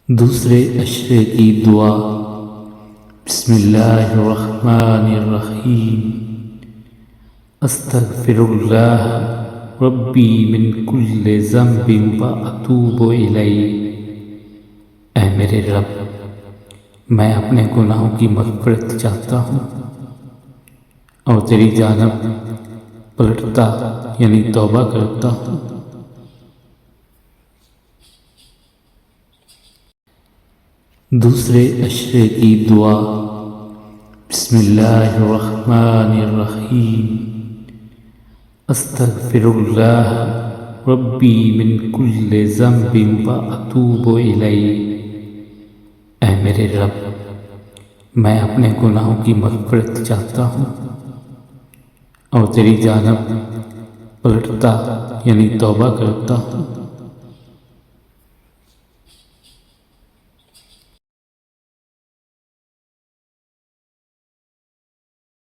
دوسرے عشرے کی دعا۔ بسم اللہ الرحمن الرحیم۔ استغفر اللہ ربی من کل ذنب واتوب الیہ۔ اے میرے رب، میں اپنے گناہوں کی مغفرت چاہتا ہوں اور تیری جانب پلٹتا یعنی توبہ کرتا ہوں۔ دوسرے عشرے کی دعا۔ بسم اللہ الرحمن الرحیم۔ استغفر اللہ ربی من کل ذنب واتوب الیہ۔ اے میرے رب، میں اپنے گناہوں کی مغفرت چاہتا ہوں اور تیری جانب پلٹتا یعنی توبہ کرتا ہوں۔